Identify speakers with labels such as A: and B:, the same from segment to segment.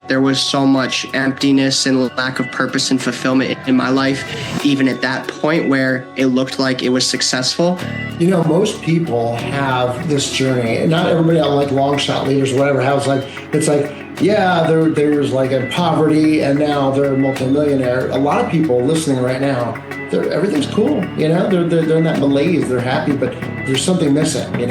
A: there was so much emptiness and lack of purpose and fulfillment in my life, even at that point where it looked like it was successful.
B: Most people have this journey, and not everybody, like long shot leaders or whatever, has it's like, yeah, there's like in poverty and now they're a multimillionaire. A lot of people listening right now, everything's cool, they're in that malaise, they're happy, but there's something missing,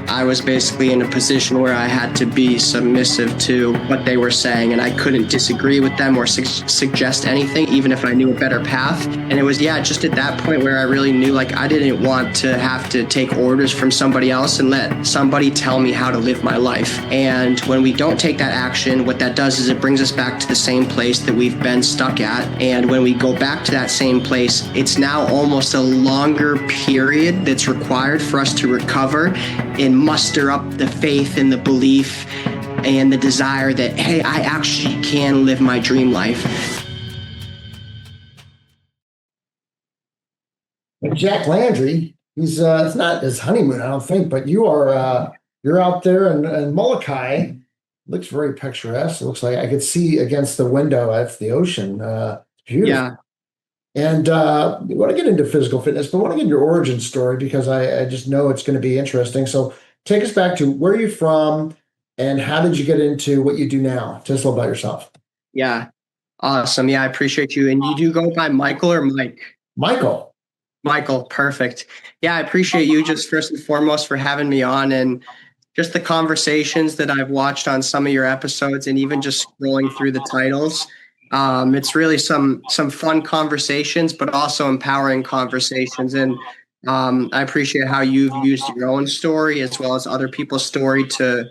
A: I was basically in a position where I had to be submissive to what they were saying, and I couldn't disagree with them or suggest anything, even if I knew a better path. And it was, just at that point where I really knew, like, I didn't want to have to take orders from somebody else and let somebody tell me how to live my life. And when we don't take that action, what that does is it brings us back to the same place that we've been stuck at. And when we go back to that same place, it's now almost a longer period that's required for us to recover and muster up the faith and the belief and the desire that, hey, I actually can live my dream life.
B: Jack Landry, it's not his honeymoon, I don't think, but you're out there in Molokai. Looks very picturesque. It looks like I could see against the window. That's the ocean. It's beautiful.
A: Yeah.
B: And we want to get into physical fitness, but I want to get your origin story because I just know it's going to be interesting. So take us back to where you're from and how did you get into what you do now? Tell us a little about yourself.
A: Yeah. Awesome. Yeah, I appreciate you. And you do go by Michael or Mike?
B: Michael.
A: Michael, perfect. Yeah, I appreciate you just first and foremost for having me on, and just the conversations that I've watched on some of your episodes, and even just scrolling through the titles. It's really some fun conversations, but also empowering conversations. And I appreciate how you've used your own story as well as other people's story to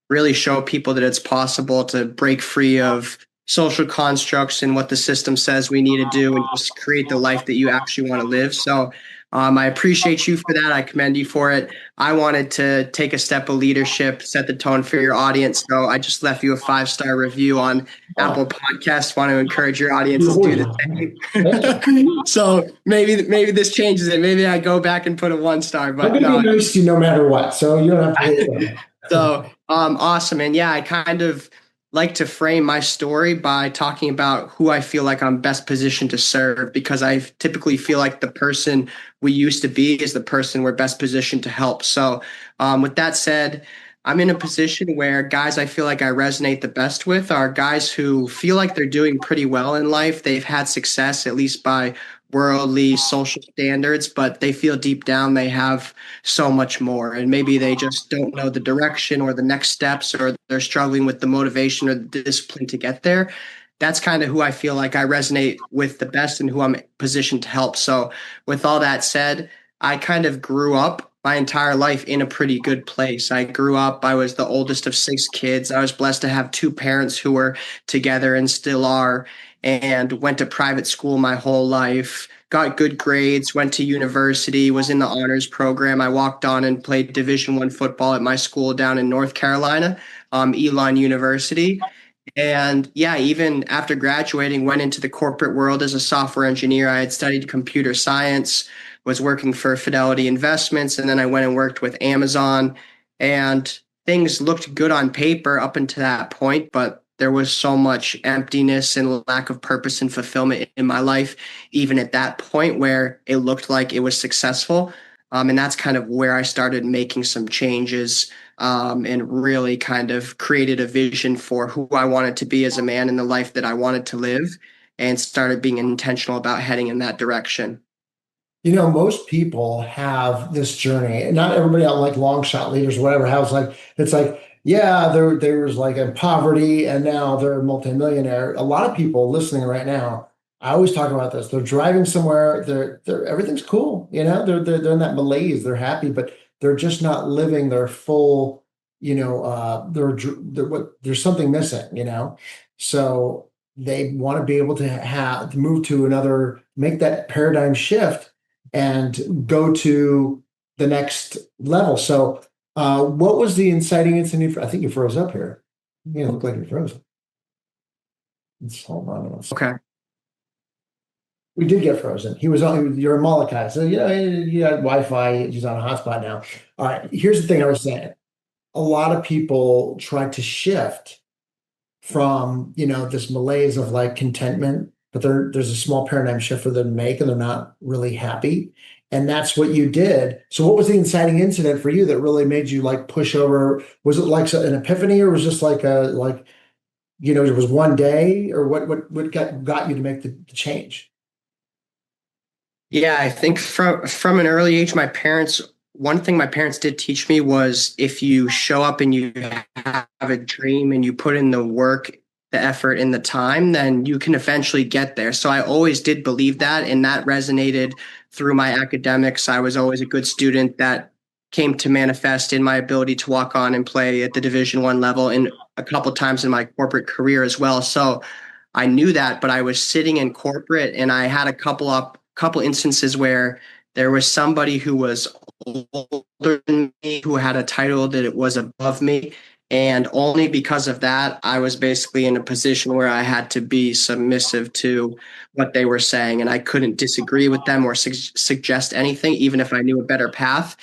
A: really show people that it's possible to break free of social constructs and what the system says we need to do and just create the life that you actually want to live. So I appreciate you for that. I commend you for it. I wanted to take a step of leadership, set the tone for your audience. So I just left you a 5-star review on Apple Podcasts. Want to encourage your audience to do the same. So maybe this changes it. Maybe I go back and put a 1-star, but
B: no. Be nice to you no matter what. So you don't have to.
A: So awesome. And yeah, I kind of like to frame my story by talking about who I feel like I'm best positioned to serve, because I typically feel like the person we used to be is the person we're best positioned to help. So with that said, I'm in a position where guys I feel like I resonate the best with are guys who feel like they're doing pretty well in life. They've had success, at least by worldly social standards, but they feel deep down they have so much more. And maybe they just don't know the direction or the next steps, or they're struggling with the motivation or the discipline to get there. That's kind of who I feel like I resonate with the best and who I'm positioned to help. So with all that said, I kind of grew up my entire life in a pretty good place. I was the oldest of 6 kids. I was blessed to have 2 parents who were together and still are, and went to private school my whole life, got good grades, went to university, was in the honors program. I walked on and played Division I football at my school down in North Carolina, Elon University. And yeah, even after graduating, went into the corporate world as a software engineer. I had studied computer science, was working for Fidelity Investments, and then I went and worked with Amazon. And things looked good on paper up until that point, but there was so much emptiness and lack of purpose and fulfillment in my life, even at that point where it looked like it was successful. And that's kind of where I started making some changes and really kind of created a vision for who I wanted to be as a man in the life that I wanted to live, and started being intentional about heading in that direction.
B: Most people have this journey, and not everybody, like long shot leaders or whatever, it's like, yeah, there's like in poverty and now they're a multimillionaire. A lot of people listening right now, I always talk about this. They're driving somewhere, they're everything's cool, they're in that malaise, they're happy, but they're just not living their full, there's something missing, So they want to be able to move to another, make that paradigm shift and go to the next level. So what was the inciting incident? I think you froze up here. You look like you're frozen. Let's hold on.
A: Okay.
B: We did get frozen. You're in Molokai. So, you had Wi-Fi. He's on a hotspot now. All right. Here's the thing I was saying. A lot of people try to shift from, this malaise of like contentment, but there's a small paradigm shift for them to make and they're not really happy. And that's what you did. So what was the inciting incident for you that really made you like push over? Was it like an epiphany or was just like it was one day or what got you to make the change?
A: Yeah, I think from an early age, one thing my parents did teach me was if you show up and you have a dream and you put in the work, the effort, and the time, then you can eventually get there. So I always did believe that, and that resonated through my academics. I was always a good student that came to manifest in my ability to walk on and play at the Division 1 level and a couple times in my corporate career as well. So I knew that, but I was sitting in corporate and I had a couple instances where there was somebody who was older than me who had a title that it was above me. And only because of that, I was basically in a position where I had to be submissive to what they were saying. And I couldn't disagree with them or suggest anything, even if I knew a better path.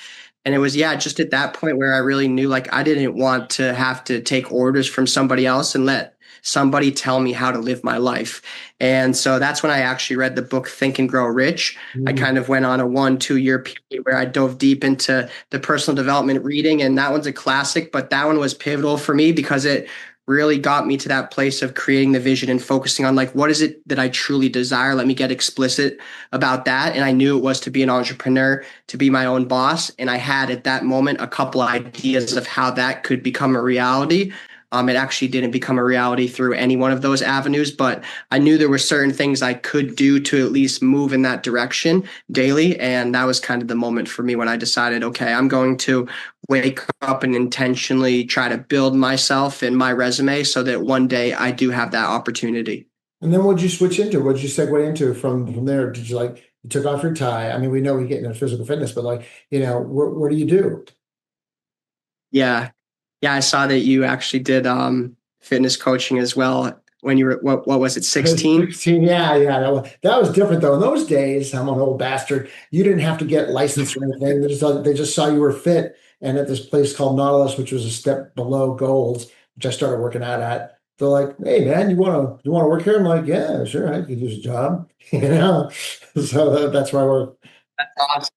A: And it was, yeah, just at that point where I really knew like I didn't want to have to take orders from somebody else and let somebody tell me how to live my life. And so that's when I actually read the book Think and Grow Rich. I
B: Mm.
A: kind of went on a 1 2 year period where I dove deep into the personal development reading. And that one's a classic, but that one was pivotal for me because it really got me to that place of creating the vision and focusing on like, what is it that I truly desire? Let me get explicit about that. And I knew it was to be an entrepreneur, to be my own boss. And I had at that moment a couple ideas of how that could become a reality. It actually didn't become a reality through any one of those avenues, but I knew there were certain things I could do to at least move in that direction daily. And that was kind of the moment for me when I decided, okay, I'm going to wake up and intentionally try to build myself and my resume so that one day I do have that opportunity.
B: And then what'd you switch into? What'd you segue into from there? Did you like you took off your tie? I mean, we know we get into physical fitness, but like, what do you do?
A: Yeah. Yeah. I saw that you actually did fitness coaching as well when you were, what was it, 16?
B: 16, yeah, yeah. That was different though. In those days, I'm an old bastard. You didn't have to get licensed or anything. They just saw you were fit. And at this place called Nautilus, which was a step below Gold's, which I started working out at, they're like, "Hey man, you wanna work here?" I'm like, "Yeah, sure, I could use a job." You know. So that's where I work.
A: Awesome.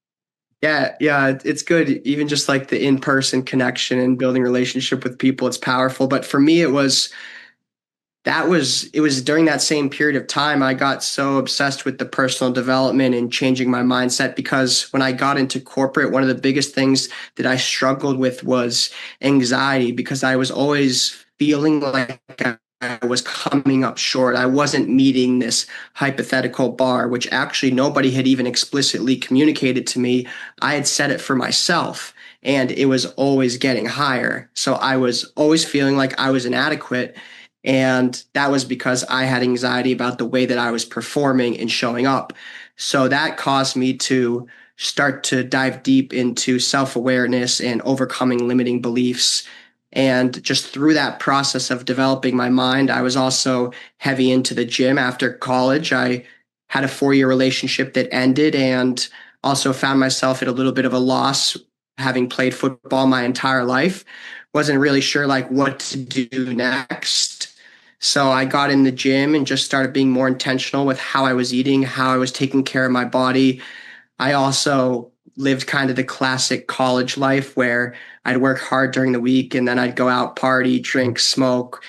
A: Yeah, yeah, it's good. Even just like the in-person connection and building relationship with people, it's powerful. But for me, it was during that same period of time I got so obsessed with the personal development and changing my mindset because when I got into corporate, one of the biggest things that I struggled with was anxiety because I was always feeling like I was coming up short. I wasn't meeting this hypothetical bar, which actually nobody had even explicitly communicated to me. I had set it for myself and it was always getting higher. So I was always feeling like I was inadequate. And that was because I had anxiety about the way that I was performing and showing up. So that caused me to start to dive deep into self awareness and overcoming limiting beliefs. And just through that process of developing my mind, I was also heavy into the gym after college. I had a 4 year relationship that ended and also found myself at a little bit of a loss having played football my entire life. Wasn't really sure like what to do next. So I got in the gym and just started being more intentional with how I was eating, how I was taking care of my body. I also lived kind of the classic college life where I'd work hard during the week and then I'd go out, party, drink, smoke,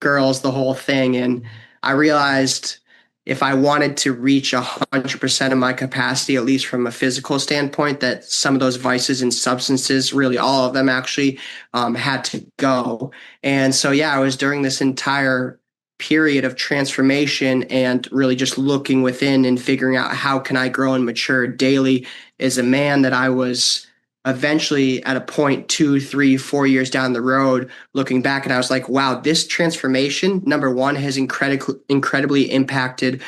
A: girls, the whole thing. And I realized if I wanted to reach 100% of my capacity, at least from a physical standpoint, that some of those vices and substances, really all of them actually had to go. And so, yeah, I was during this entire period of transformation and really just looking within and figuring out how can I grow and mature daily as a man that I was eventually at a point 2 3 4 years down the road looking back and I was like, wow, this transformation, number one, has incredibly impacted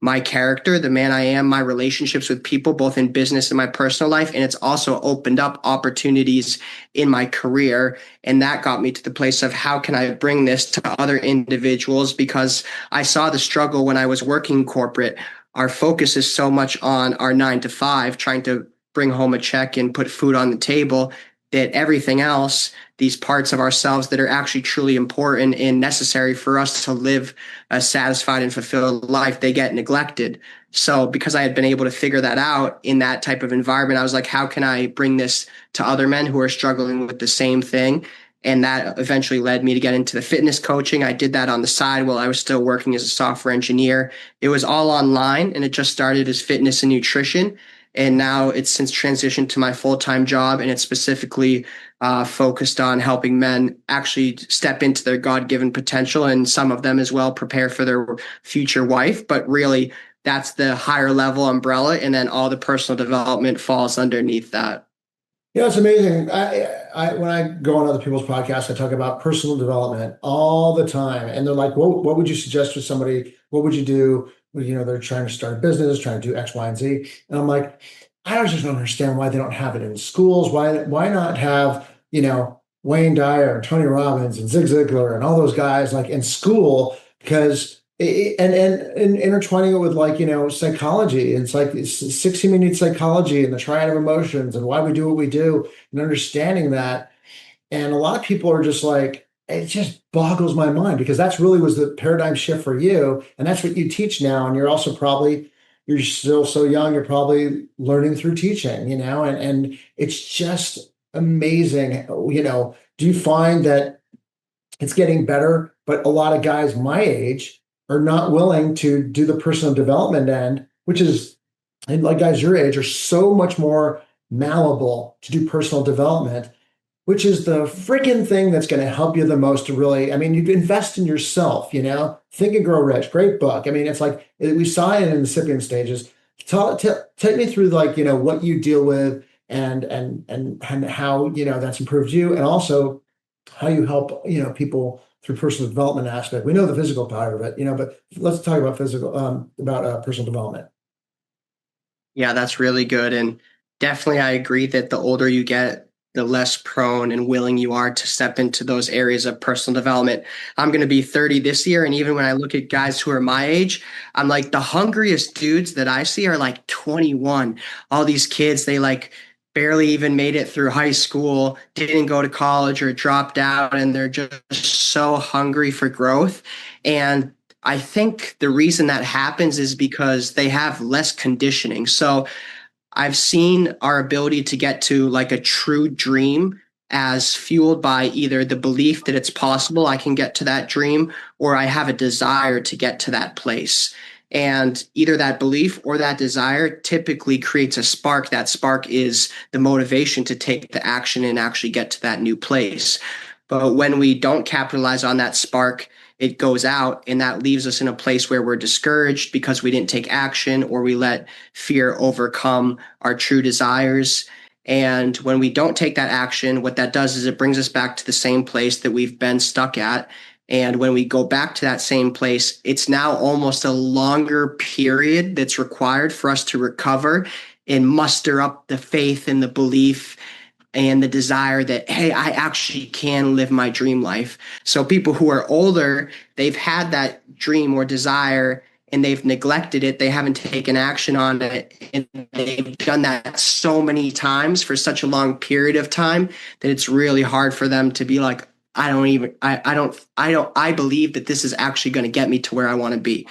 A: my character, the man I am, my relationships with people, both in business and my personal life. And it's also opened up opportunities in my career. And that got me to the place of how can I bring this to other individuals? Because I saw the struggle when I was working corporate. Our focus is so much on our 9 to 5, trying to bring home a check and put food on the table that everything else, these parts of ourselves that are actually truly important and necessary for us to live a satisfied and fulfilled life, they get neglected. So because I had been able to figure that out in that type of environment, I was like, how can I bring this to other men who are struggling with the same thing? And that eventually led me to get into the fitness coaching. I did that on the side while I was still working as a software engineer. It was all online, and it just started as fitness and nutrition. And now it's since transitioned to my full-time job, and it's specifically focused on helping men actually step into their God-given potential, and some of them as well prepare for their future wife. But really, that's the higher level umbrella, and then all the personal development falls underneath that.
B: Yeah, it's amazing. When I go on other people's podcasts, I talk about personal development all the time, and they're like, what would you suggest to somebody? What would you do? Well, they're trying to start a business, trying to do X, Y, and Z. And I'm like, I just don't understand why they don't have it in schools. Why not have, Wayne Dyer and Tony Robbins and Zig Ziglar and all those guys like in school? Because and intertwining it with psychology. It's like it's 60-minute psychology and the triad of emotions and why we do what we do and understanding that. And a lot of people are just like, it just boggles my mind because that's really was the paradigm shift for you. And that's what you teach now. And you're still so young, you're probably learning through teaching, and it's just amazing. Do you find that it's getting better, but a lot of guys my age are not willing to do the personal development end, which is, and like guys your age are so much more malleable to do personal development, which is the freaking thing that's going to help you the most to really, I mean, you invest in yourself, Think and Grow Rich, great book. I mean, it's like, we saw it in the incipient stages. Take me through what you deal with and how, that's improved you and also how you help, people through personal development aspect. We know the physical part of it, but let's talk about personal development.
A: Yeah, that's really good. And definitely, I agree that the older you get, the less prone and willing you are to step into those areas of personal development. I'm going to be 30 this year. And even when I look at guys who are my age, I'm like, the hungriest dudes that I see are like 21. All these kids, they like barely even made it through high school, didn't go to college or dropped out, and they're just so hungry for growth. And I think the reason that happens is because they have less conditioning. So I've seen our ability to get to like a true dream as fueled by either the belief that it's possible I can get to that dream, or I have a desire to get to that place. And either that belief or that desire typically creates a spark. That spark is the motivation to take the action and actually get to that new place. But when we don't capitalize on that spark, it goes out, and that leaves us in a place where we're discouraged because we didn't take action, or we let fear overcome our true desires. And when we don't take that action, what that does is it brings us back to the same place that we've been stuck at. And when we go back to that same place, it's now almost a longer period that's required for us to recover and muster up the faith and the belief and the desire that, hey, I actually can live my dream life. So people who are older, they've had that dream or desire and they've neglected it. They haven't taken action on it. And they've done that so many times for such a long period of time that it's really hard for them to be like, I believe that this is actually going to get me to where I want to be.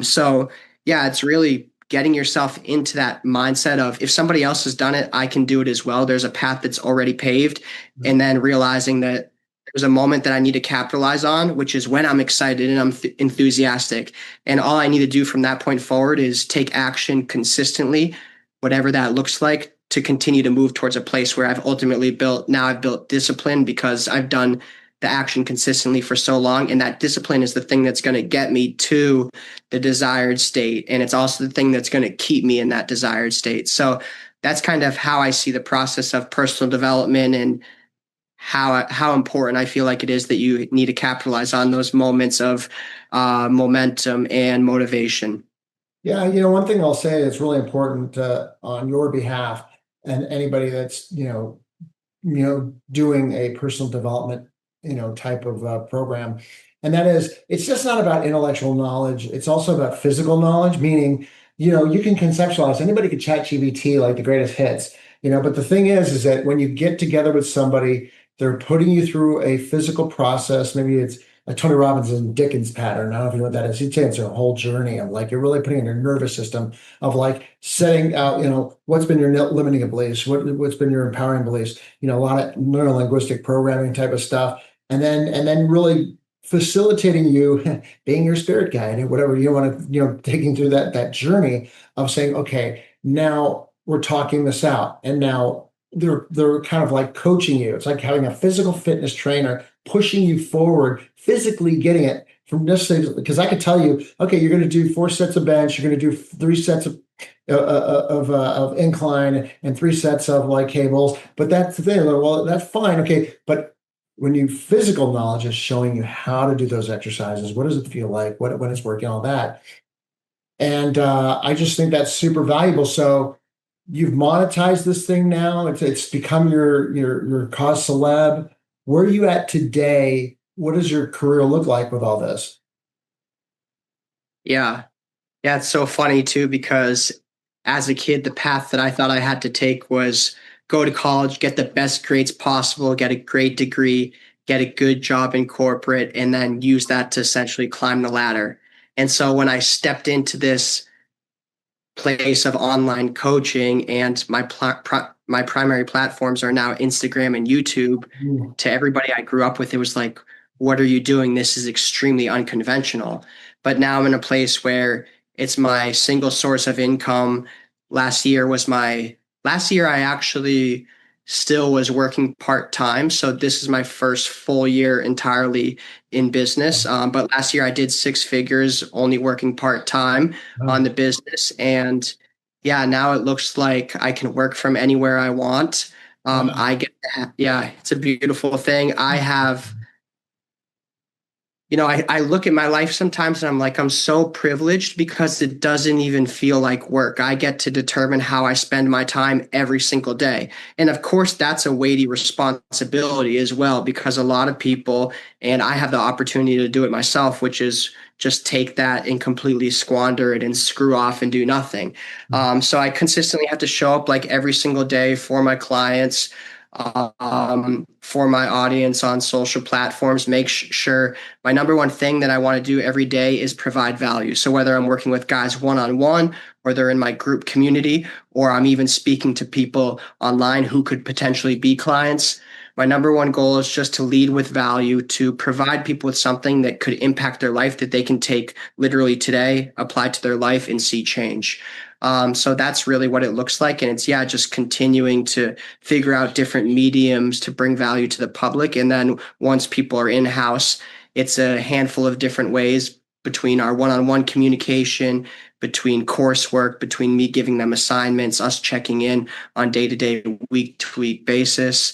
A: So yeah, it's really getting yourself into that mindset of if somebody else has done it, I can do it as well. There's a path that's already paved. And then realizing that there's a moment that I need to capitalize on, which is when I'm excited and I'm enthusiastic. And all I need to do from that point forward is take action consistently, whatever that looks like, to continue to move towards a place where I've built discipline because I've done the action consistently for so long. And that discipline is the thing that's going to get me to the desired state. And it's also the thing that's going to keep me in that desired state. So that's kind of how I see the process of personal development and how important I feel like it is that you need to capitalize on those moments of momentum and motivation.
B: Yeah, one thing I'll say that's really important on your behalf and anybody that's doing a personal development type of program, and that is it's just not about intellectual knowledge. It's also about physical knowledge, meaning you can conceptualize. Anybody could chat GBT like the greatest hits, But the thing is that when you get together with somebody, they're putting you through a physical process. Maybe it's a Tony Robbins and Dickens pattern. I don't know if you know what that is. He'd say it's a whole journey of like, you're really putting in your nervous system of like setting out, what's been your limiting beliefs, what's been your empowering beliefs, a lot of neurolinguistic programming type of stuff. And then really facilitating you being your spirit guide and whatever you want to, taking through that journey of saying, okay, now we're talking this out. And now they're kind of like coaching you. It's like having a physical fitness trainer pushing you forward, physically getting it from necessarily, because I could tell you, okay, you're going to do 4 sets of bench, you're going to do 3 sets of incline and 3 sets of like cables. But that's the thing. Well, that's fine. Okay. But when you physical knowledge is showing you how to do those exercises, what does it feel like? When it's working, all that. And I just think that's super valuable. So you've monetized this thing now. It's become your cause celeb. Where are you at today? What does your career look like with all this?
A: Yeah. Yeah, it's so funny too because as a kid, the path that I thought I had to take was go to college, get the best grades possible, get a great degree, get a good job in corporate, and then use that to essentially climb the ladder. And so when I stepped into this place of online coaching and my primary platforms are now Instagram and YouTube,
B: Mm.
A: to everybody I grew up with, it was like, what are you doing? This is extremely unconventional. But now I'm in a place where it's my single source of income. Last year I actually still was working part-time. So this is my first full year entirely in business. But last year I did 6 figures, only working part-time on
B: Wow.
A: the business. And yeah, now it looks like I can work from anywhere I want.
B: Wow.
A: I get, yeah, it's a beautiful thing. I have, I look at my life sometimes and I'm like, I'm so privileged because it doesn't even feel like work. I get to determine how I spend my time every single day. And of course, that's a weighty responsibility as well, because a lot of people, and I have the opportunity to do it myself, which is just take that and completely squander it and screw off and do nothing. So I consistently have to show up like every single day for my clients, for my audience on social platforms, make sure my number one thing that I want to do every day is provide value. So whether I'm working with guys one-on-one or they're in my group community, or I'm even speaking to people online who could potentially be clients, my number one goal is just to lead with value, to provide people with something that could impact their life that they can take literally today, apply to their life and see change. So that's really what it looks like. And it's, yeah, just continuing to figure out different mediums to bring value to the public. And then once people are in-house, it's a handful of different ways between our one-on-one communication, between coursework, between me giving them assignments, us checking in on day-to-day, week-to-week basis,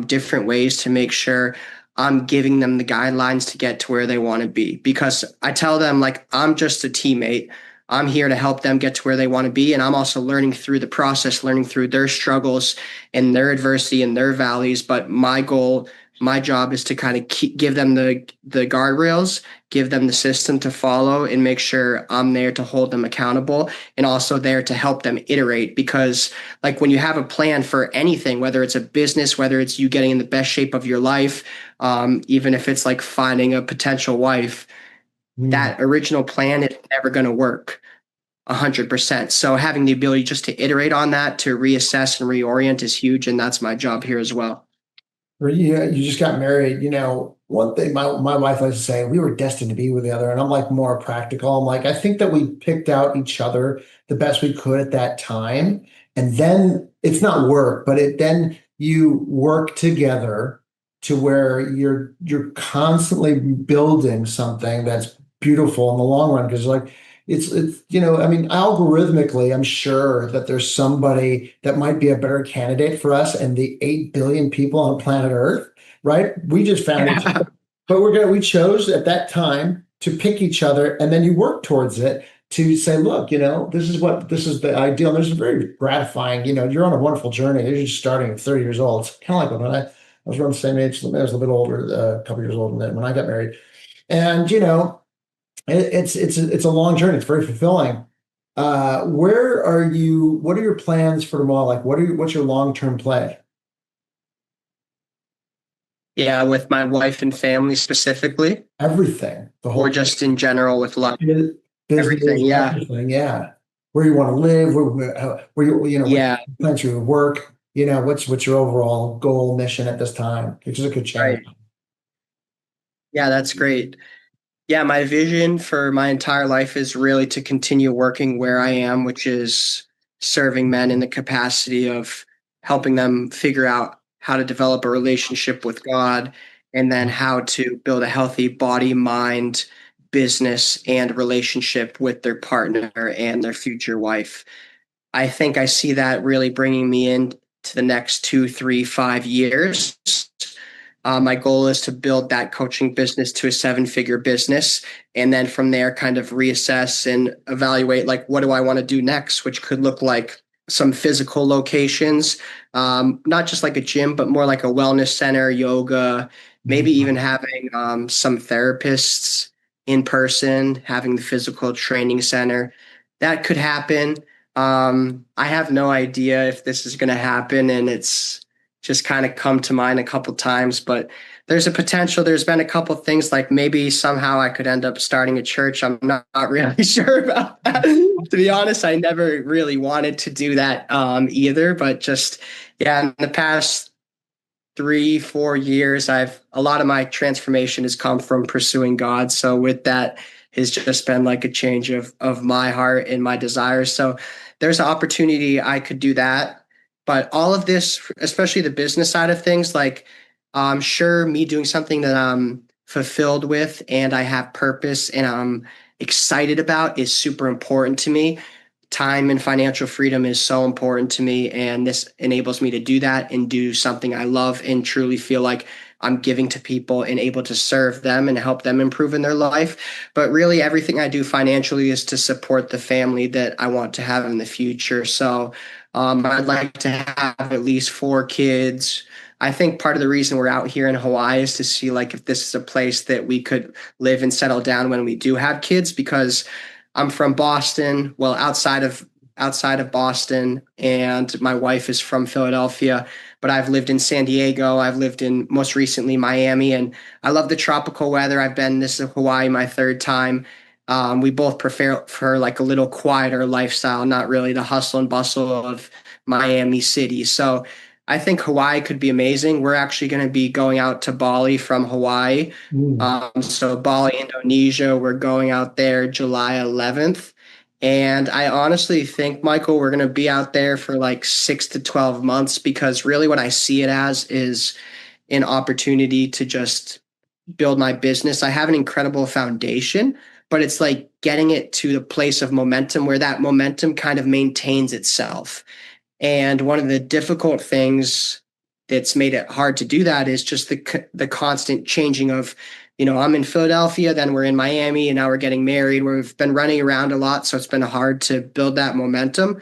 A: different ways to make sure I'm giving them the guidelines to get to where they want to be. Because I tell them, like, I'm just a teammate. I'm here to help them get to where they want to be. And I'm also learning through the process, learning through their struggles and their adversity and their valleys. But my goal, my job is to kind of give them the guardrails, give them the system to follow, and make sure I'm there to hold them accountable and also there to help them iterate. Because like when you have a plan for anything, whether it's a business, whether it's you getting in the best shape of your life, even if it's like finding a potential wife,
B: Mm.
A: that original plan is never going to work 100%. So having the ability just to iterate on that, to reassess and reorient is huge. And that's my job here as well.
B: Or you just got married. One thing my wife likes to say, we were destined to be with the other. And I'm like more practical. I'm like, I think that we picked out each other the best we could at that time. And then it's not work, but then you work together to where you're constantly building something that's beautiful in the long run. Because like I mean, algorithmically, I'm sure that there's somebody that might be a better candidate for us and the 8 billion people on planet Earth, right? We just found each
A: Yeah.
B: other, but we chose at that time to pick each other, and then you work towards it to say, look, this is the ideal. And this is very gratifying. You're on a wonderful journey. You're just starting at 30 years old. It's kind of like when I was around the same age. I was a little bit older, a couple years older than when I got married. And it's a long journey. It's very fulfilling. Where are you? What are your plans for tomorrow? Like, what's your long-term play?
A: Yeah, with my wife and family specifically,
B: Everything, the
A: or
B: whole
A: just in general with life,
B: business,
A: everything. Yeah.
B: everything. Yeah. Where you want to live, what
A: Yeah.
B: plans for your work, what's your overall goal, mission at this time, which is a good challenge.
A: Right. Yeah, that's great. Yeah, my vision for my entire life is really to continue working where I am, which is serving men in the capacity of helping them figure out how to develop a relationship with God and then how to build a healthy body, mind, business, and relationship with their partner and their future wife. I think I see that really bringing me into the next 2, 3, 5 years. My goal is to build that coaching business to a 7-figure business. And then from there, kind of reassess and evaluate like, what do I want to do next, which could look like some physical locations, not just like a gym, but more like a wellness center, yoga, maybe even having some therapists in person, having the physical training center. That could happen. I have no idea if this is going to happen, and it's just kind of come to mind a couple times, but there's a potential. There's been a couple things like maybe somehow I could end up starting a church. I'm not really sure about that. To be honest, I never really wanted to do that either, but just, yeah, in the past 3, 4 years, I've a lot of my transformation has come from pursuing God. So with that has just been like a change of my heart and my desires. So there's an opportunity I could do that. But all of this, especially the business side of things, like I'm sure me doing something that I'm fulfilled with and I have purpose and I'm excited about is super important to me. Time and financial freedom is so important to me, and this enables me to do that and do something I love and truly feel like I'm giving to people and able to serve them and help them improve in their life. But really, everything I do financially is to support the family that I want to have in the future. So I'd like to have at least 4 kids. I think part of the reason we're out here in Hawaii is to see like if this is a place that we could live and settle down when we do have kids, because I'm from Boston, well, outside of Boston, and my wife is from Philadelphia, but I've lived in San Diego. I've lived in most recently Miami, and I love the tropical weather. I've been this is Hawaii my third time. We both prefer for like a little quieter lifestyle, not really the hustle and bustle of Miami City. So I think Hawaii could be amazing. We're actually going to be going out to Bali from Hawaii.
B: Mm.
A: So Bali, Indonesia, we're going out there July 11th. And I honestly think, Michael, we're going to be out there for like 6 to 12 months, because really what I see it as is an opportunity to just build my business. I have an incredible foundation, but it's like getting it to the place of momentum where that momentum kind of maintains itself. And one of the difficult things that's made it hard to do that is just the constant changing of, I'm in Philadelphia, then we're in Miami, and now we're getting married. We've been running around a lot, so it's been hard to build that momentum.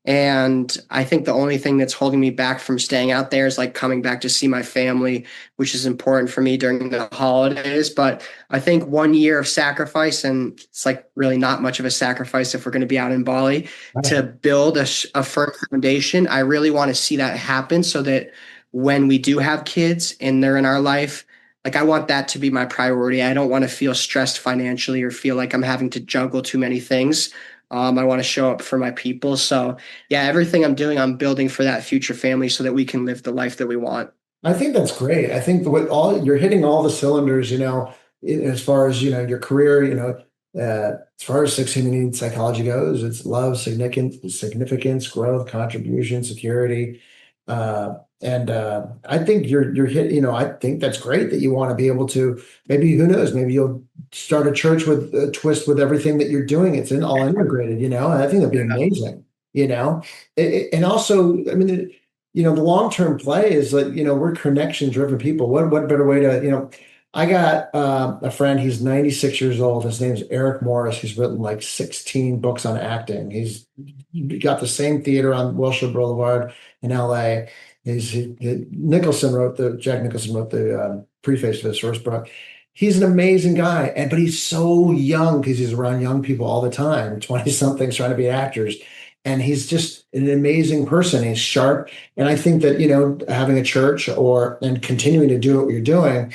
A: And I think the only thing that's holding me back from staying out there is like coming back to see my family, which is important for me during the holidays. But I think 1 year of sacrifice, and it's like really not much of a sacrifice if we're going to be out in Bali, to build a firm foundation. I really want to see that happen so that when we do have kids and they're in our life, like I want that to be my priority. I don't want to feel stressed financially or feel like I'm having to juggle too many things. I want to show up for my people. So yeah, everything I'm doing, I'm building for that future family so that we can live the life that we want.
B: I think that's great. I think with all you're hitting all the cylinders, as far as, your career, as far as succeeding in psychology goes, it's love, significance, growth, contribution, security. And I think you're hit, I think that's great that you want to be able to, maybe, who knows, maybe you'll start a church with a twist with everything that you're doing. It's in all integrated, and I think that'd be amazing, and also, I mean, the long-term play is like, we're connection-driven people. What better way to, I got a friend, he's 96 years old. His name's Eric Morris. He's written like 16 books on acting. He's got the same theater on Wilshire Boulevard in LA. Jack Nicholson wrote the preface to his first book. he's an amazing guy. And but he's so young because he's around young people all the time, 20 somethings trying to be actors. And he's just an amazing person. He's sharp. And I think that, having a church and continuing to do what you're doing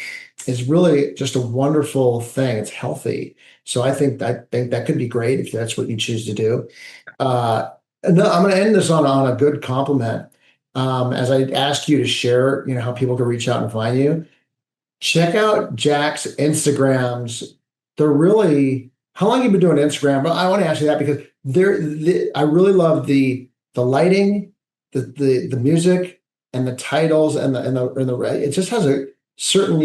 B: is really just a wonderful thing. It's healthy. So I think that could be great if that's what you choose to do. Uh, no, I'm going to end this on a good compliment. As I asked you to share, how people can reach out and find you. Check out Jack's Instagrams. They're really, how long have you been doing Instagram? But I want to ask you that because I really love the lighting, the music, and the titles it just has a certain,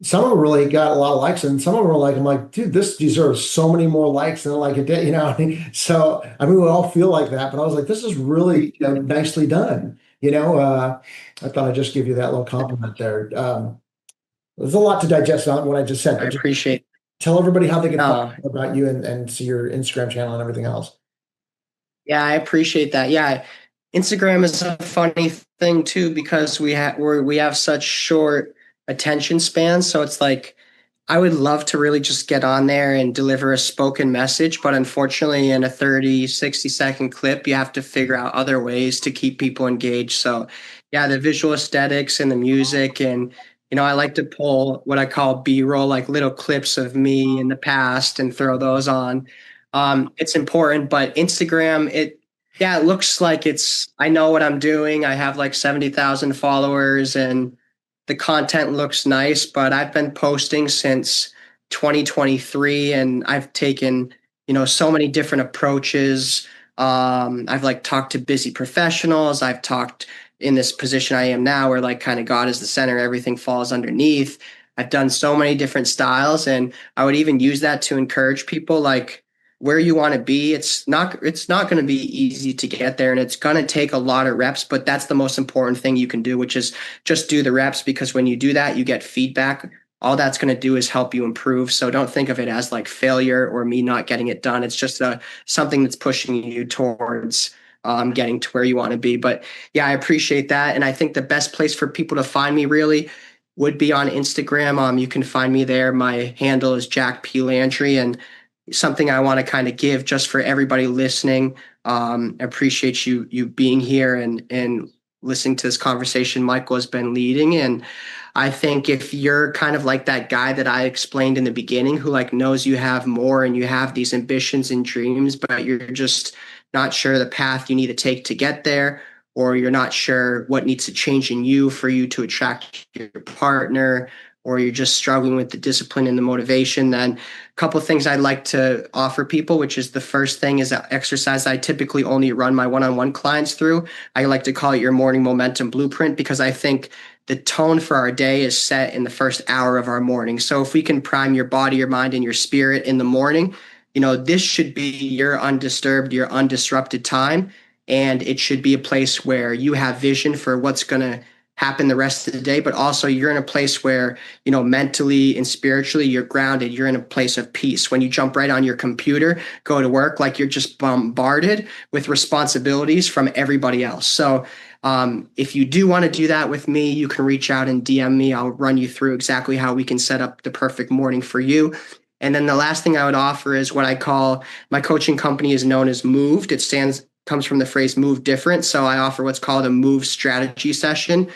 B: some of them really got a lot of likes, and some of them are like, I'm like, dude, this deserves so many more likes than like it did, So I mean, we all feel like that, but I was like, this is really, nicely done. I thought I'd just give you that little compliment there. There's a lot to digest on what I just said,
A: I
B: but just
A: appreciate.
B: tell everybody how they can find
A: Uh,
B: out about you and see your Instagram channel and everything else.
A: yeah, I appreciate that. Yeah, Instagram is a funny thing too because we have such short attention spans. So it's like I would love to really just get on there and deliver a spoken message, but unfortunately in a 30, 60-second clip, you have to figure out other ways to keep people engaged. So yeah, the visual aesthetics and the music and I like to pull what I call B-roll, like little clips of me in the past and throw those on. It's important, but Instagram, yeah, it looks like I know what I'm doing. I have like 70,000 followers and the content looks nice, but I've been posting since 2023 and I've taken, so many different approaches. I've like talked to busy professionals. I've talked in this position I am now where like kind of God is the center, everything falls underneath. I've done so many different styles and I would even use that to encourage people like where you want to be. It's not going to be easy to get there and it's going to take a lot of reps, but that's the most important thing you can do, which is just do the reps because when you do that, you get feedback. All that's going to do is help you improve. So don't think of it as like failure or me not getting it done. It's just something that's pushing you towards getting to where you want to be. But yeah, I appreciate that. And I think the best place for people to find me really would be on Instagram. You can find me there. My handle is Jack P. Landry. And something I want to kind of give just for everybody listening. I appreciate you being here and listening to this conversation Michael has been leading. And I think if you're kind of like that guy that I explained in the beginning who like knows you have more and you have these ambitions and dreams, but you're just not sure the path you need to take to get there, or you're not sure what needs to change in you for you to attract your partner, or you're just struggling with the discipline and the motivation, then a couple of things I'd like to offer people, which is the first thing is that exercise I typically only run my one-on-one clients through. I like to call it your morning momentum blueprint because I think the tone for our day is set in the first hour of our morning. So if we can prime your body, your mind, and your spirit in the morning, this should be your undisturbed, your undisrupted time. And it should be a place where you have vision for what's going to happen the rest of the day, but also you're in a place where, mentally and spiritually you're grounded. You're in a place of peace. When you jump right on your computer, go to work, like you're just bombarded with responsibilities from everybody else. So if you do want to do that with me, you can reach out and DM me. I'll run you through exactly how we can set up the perfect morning for you. And then the last thing I would offer is what I call my coaching company is known as Moved. It comes from the phrase move different. So I offer what's called a move strategy session.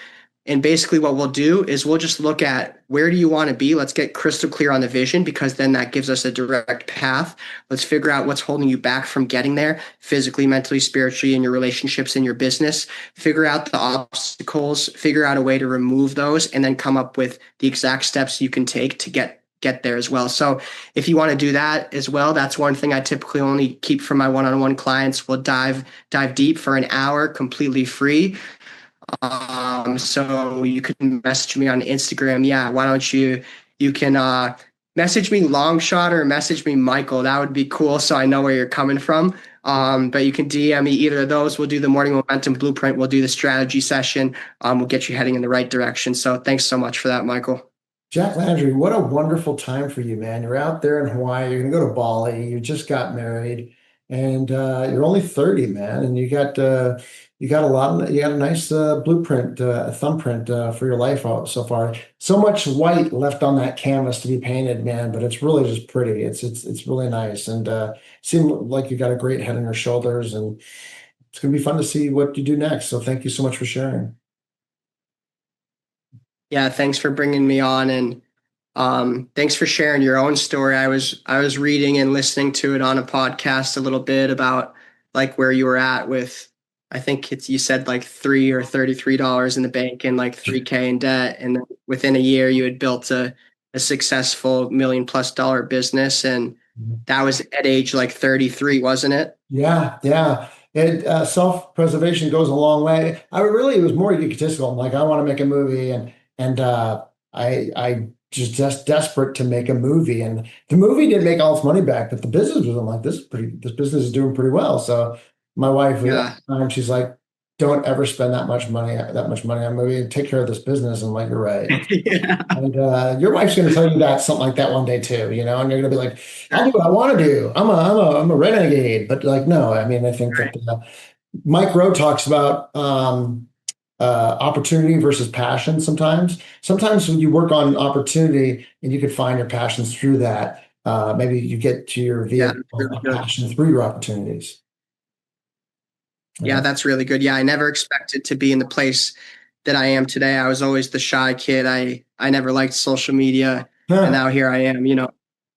A: And basically what we'll do is we'll just look at where do you want to be? Let's get crystal clear on the vision because then that gives us a direct path. Let's figure out what's holding you back from getting there physically, mentally, spiritually, in your relationships, in your business. Figure out the obstacles, figure out a way to remove those, and then come up with the exact steps you can take to get there as well. So if you want to do that as well, that's one thing I typically only keep for my one-on-one clients. We'll dive deep for an hour completely free. So you can message me on Instagram. Yeah, why don't you can message me long shot or message me Michael. That would be cool. So I know where you're coming from. But you can DM me either of those. We'll do the morning momentum blueprint. We'll do the strategy session. We'll get you heading in the right direction. So thanks so much for that, Michael.
B: Jack Landry, what a wonderful time for you, man. You're out there in Hawaii. You're going to go to Bali. You just got married. and you're only 30, man, and you got a nice blueprint, thumbprint for your life so far. So much white left on that canvas to be painted, man, but it's really just pretty. It's really nice, and seem like you got a great head on your shoulders, and it's going to be fun to see what you do next. So thank you so much for sharing.
A: Yeah, thanks for bringing me on, and thanks for sharing your own story. I was reading and listening to it on a podcast a little bit about like where you were at with, I think it's, you said like $33 in the bank and like 3K in debt, and then within a year you had built a successful $1 million+ business, and that was at age like 33, wasn't it?
B: Yeah, yeah. Self-preservation goes a long way. It was more egotistical. I'm like, I want to make a movie, and I just desperate to make a movie, and the movie didn't make all its money back, but the business was. I'm like, this business is doing pretty well. So my wife at
A: Yeah.
B: that time, she's like, don't ever spend that much money on a movie, and take care of this business. I'm like, you're right.
A: Yeah.
B: And your wife's going to tell you that something like that one day too, and you're going to be like, I'll
A: Sure.
B: do what I want to do. I'm a renegade. But like, no, I mean, I think that
A: Right.
B: Mike Rowe talks about opportunity versus passion sometimes. Sometimes when you work on opportunity and you could find your passions through that, maybe you get to your
A: Yeah,
B: vehicle
A: that's really
B: of
A: good.
B: passion through your opportunities.
A: Yeah,
B: Yeah.
A: that's really good. Yeah, I never expected to be in the place that I am today. I was always the shy kid. I never liked social media, and
B: Huh.
A: now here I am,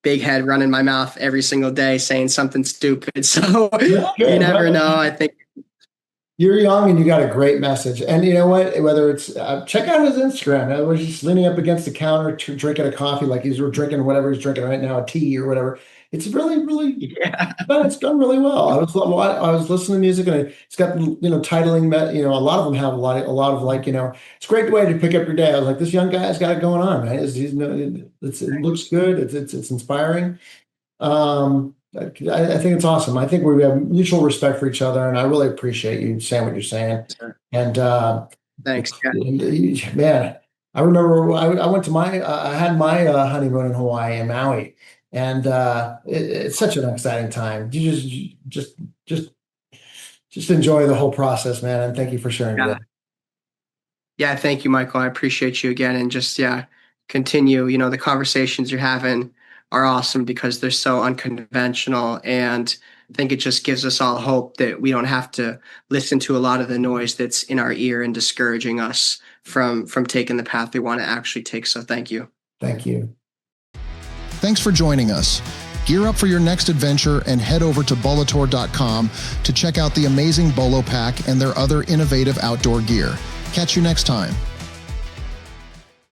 A: big head running my mouth every single day saying something stupid. So
B: Yeah,
A: you
B: good.
A: never
B: Well,
A: know. I think
B: you're young and you got a great message. And you know what? Whether it's check out his Instagram. I was just leaning up against the counter drinking a coffee, like he's drinking whatever he's drinking right now, a tea or whatever. It's really, really,
A: yeah.
B: it's done really well. I was listening to music, and it's got titling. A lot of them have a lot of like it's a great way to pick up your day. I was like, this young guy's got it going on, right? It looks good. It's inspiring. I think it's awesome. I think we have mutual respect for each other, and I really appreciate you saying what you're saying. And
A: Thanks. Yeah.
B: man, I remember I went to I had my honeymoon in Hawaii and Maui, and it's such an exciting time. Just just enjoy the whole process, man. And thank you for sharing today.
A: Yeah. Yeah, thank you, Michael. I appreciate you again. And just, yeah, continue. The conversations you're having are awesome because they're so unconventional. And I think it just gives us all hope that we don't have to listen to a lot of the noise that's in our ear and discouraging us from taking the path we want to actually take. So thank you.
B: Thank you.
C: Thanks for joining us. Gear up for your next adventure and head over to bolator.com to check out the amazing Bolo Pack and their other innovative outdoor gear. Catch you next time.